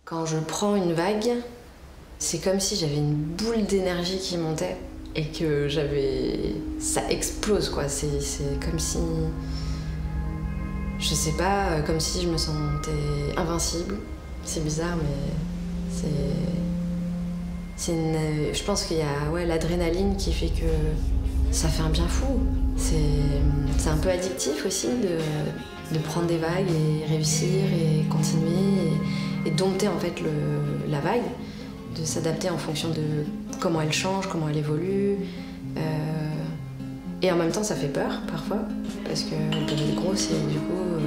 Quand je prends une vague, c'est comme si j'avais une boule d'énergie qui montait et que ça explose quoi. C'est comme si, je sais pas, comme si je me sentais invincible. C'est bizarre, mais je pense qu'il y a l'adrénaline qui fait que ça fait un bien fou. C'est un peu addictif aussi de prendre des vagues et réussir et continuer et dompter en fait la vague, de s'adapter en fonction de comment elle change, comment elle évolue. Et en même temps ça fait peur parfois parce qu'elle peut être grosse et du coup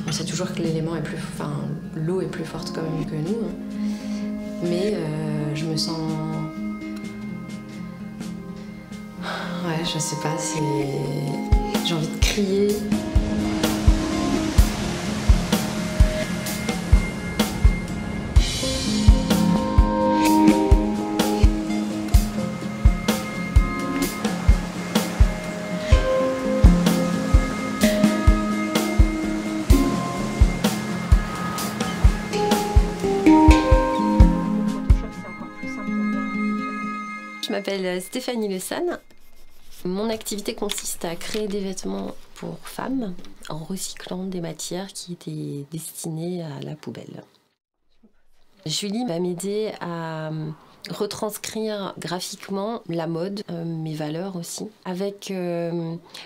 on sait toujours que l'eau est plus forte quand même que nous. Hein. Mais je me sens... Ouais, je sais pas, j'ai envie de crier. Je m'appelle Stéphanie Le San. Mon activité consiste à créer des vêtements pour femmes en recyclant des matières qui étaient destinées à la poubelle. Julie va m'aider à retranscrire graphiquement la mode, mes valeurs aussi, avec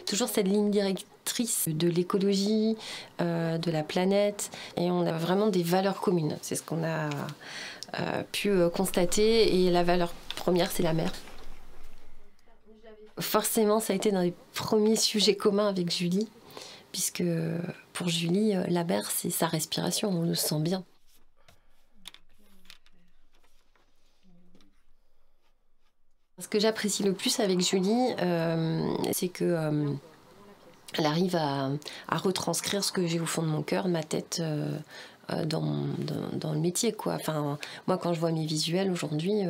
toujours cette ligne directrice de l'écologie, de la planète, et on a vraiment des valeurs communes. C'est ce qu'on a pu constater, et la valeur première, c'est la mer. Forcément, ça a été dans les premiers sujets communs avec Julie, puisque pour Julie, la mer, c'est sa respiration, on le sent bien. Ce que j'apprécie le plus avec Julie, c'est que elle arrive à retranscrire ce que j'ai au fond de mon cœur, de ma tête, dans le métier, quoi. Enfin, moi, quand je vois mes visuels aujourd'hui,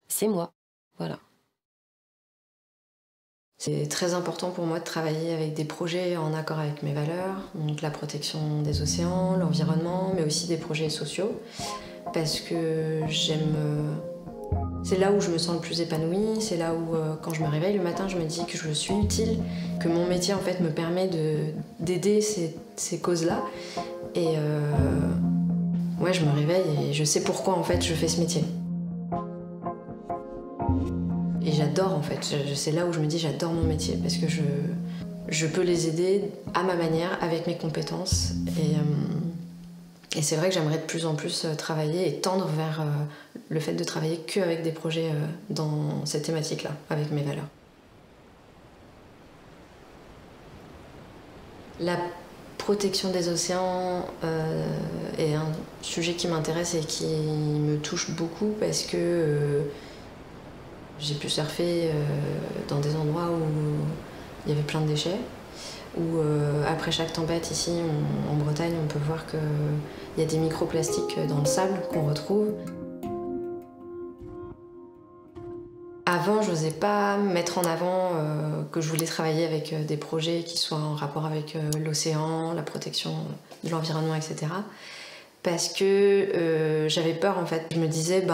c'est moi, voilà. C'est très important pour moi de travailler avec des projets en accord avec mes valeurs, donc la protection des océans, l'environnement, mais aussi des projets sociaux, parce que c'est là où je me sens le plus épanouie, c'est là où quand je me réveille le matin, je me dis que je suis utile, que mon métier en fait me permet d'aider ces causes-là. Et ouais, je me réveille et je sais pourquoi en fait je fais ce métier. Et j'adore en fait, c'est là où je me dis j'adore mon métier parce que je peux les aider à ma manière, avec mes compétences. Et c'est vrai que j'aimerais de plus en plus travailler et tendre vers le fait de travailler qu'avec des projets dans cette thématique-là, avec mes valeurs. La protection des océans est un sujet qui m'intéresse et qui me touche beaucoup parce que j'ai pu surfer dans des endroits où il y avait plein de déchets, où après chaque tempête ici en Bretagne, on peut voir qu'il y a des microplastiques dans le sable qu'on retrouve. Avant, je n'osais pas mettre en avant que je voulais travailler avec des projets qui soient en rapport avec l'océan, la protection de l'environnement, etc. Parce que j'avais peur en fait. Je me disais,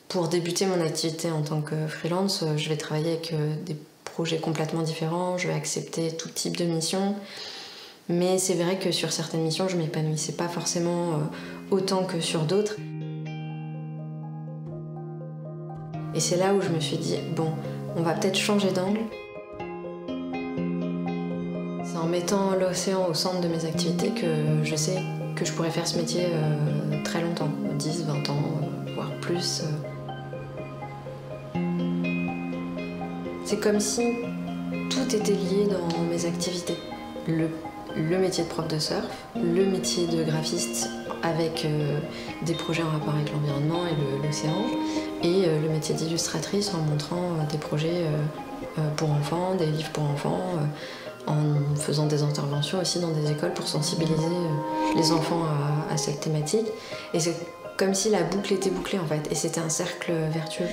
pour débuter mon activité en tant que freelance, je vais travailler avec des projets complètement différents, je vais accepter tout type de mission. Mais c'est vrai que sur certaines missions, je m'épanouissais pas forcément autant que sur d'autres. Et c'est là où je me suis dit, bon, on va peut-être changer d'angle. C'est en mettant l'océan au centre de mes activités que je sais que je pourrais faire ce métier très longtemps, 10, 20 ans, voire plus. C'est comme si tout était lié dans mes activités. Le métier de prof de surf, le métier de graphiste avec des projets en rapport avec l'environnement et l'océan, et le métier d'illustratrice en montrant des projets pour enfants, des livres pour enfants, en faisant des interventions aussi dans des écoles pour sensibiliser les enfants à cette thématique. Et c'est comme si la boucle était bouclée en fait, et c'était un cercle vertueux.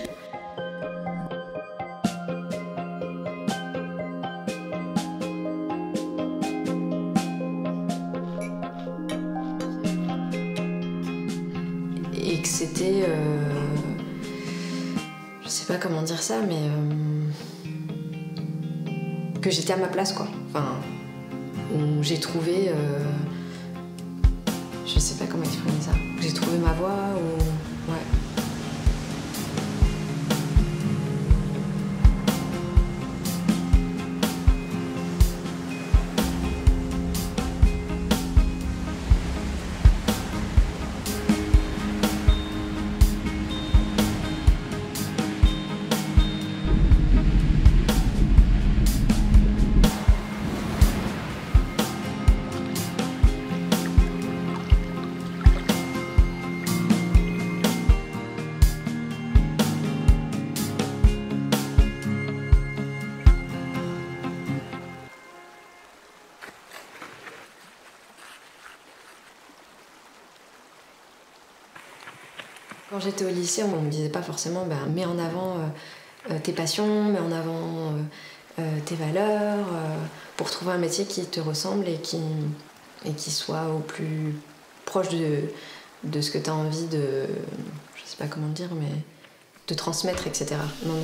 et que c'était... je sais pas comment dire ça, mais... que j'étais à ma place, quoi. Enfin, où j'ai trouvé... je sais pas comment exprimer ça. J'ai trouvé ma voie, ou... Ouais. Quand j'étais au lycée, on me disait pas forcément mets en avant tes passions, mets en avant tes valeurs, pour trouver un métier qui te ressemble et qui soit au plus proche de ce que tu as envie de, je sais pas comment dire, mais de transmettre, etc. Non,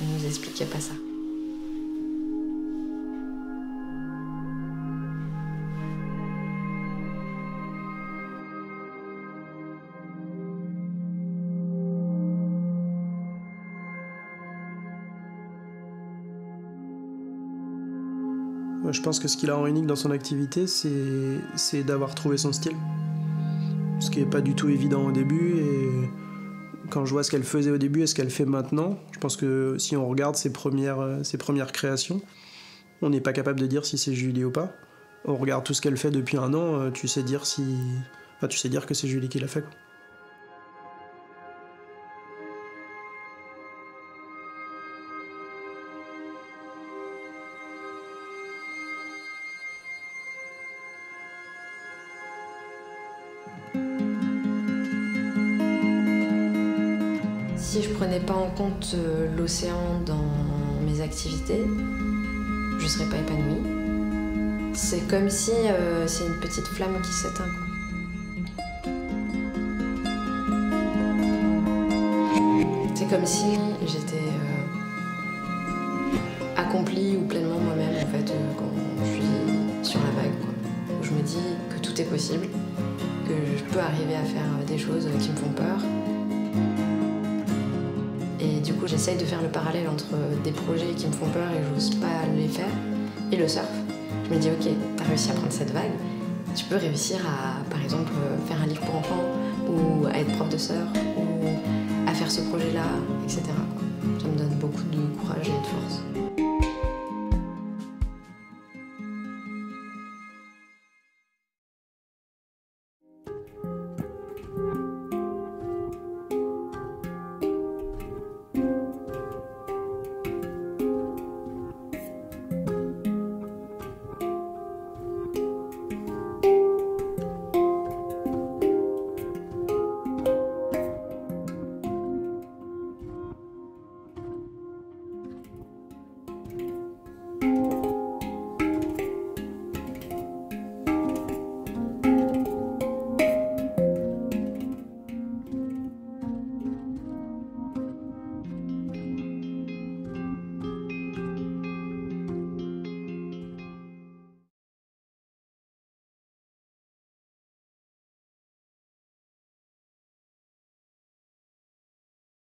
on nous expliquait pas ça. Je pense que ce qui la rend unique dans son activité, c'est d'avoir trouvé son style. Ce qui n'est pas du tout évident au début. Et quand je vois ce qu'elle faisait au début et ce qu'elle fait maintenant, je pense que si on regarde ses premières créations, on n'est pas capable de dire si c'est Julie ou pas. On regarde tout ce qu'elle fait depuis 1 an, tu sais dire que c'est Julie qui l'a fait, quoi. Si je prenais pas en compte l'océan dans mes activités, je serais pas épanouie. C'est comme si c'est une petite flamme qui s'éteint, quoi. C'est comme si j'étais accomplie ou pleinement moi-même, en fait, quand je suis sur la vague, quoi. Où je me dis que tout est possible, que je peux arriver à faire des choses qui me font peur. Et du coup, j'essaye de faire le parallèle entre des projets qui me font peur et j'ose pas les faire, et le surf. Je me dis, ok, t'as réussi à prendre cette vague, tu peux réussir à, par exemple, faire un livre pour enfants, ou à être prof de surf, ou à faire ce projet-là, etc. Ça me donne beaucoup de courage et de force.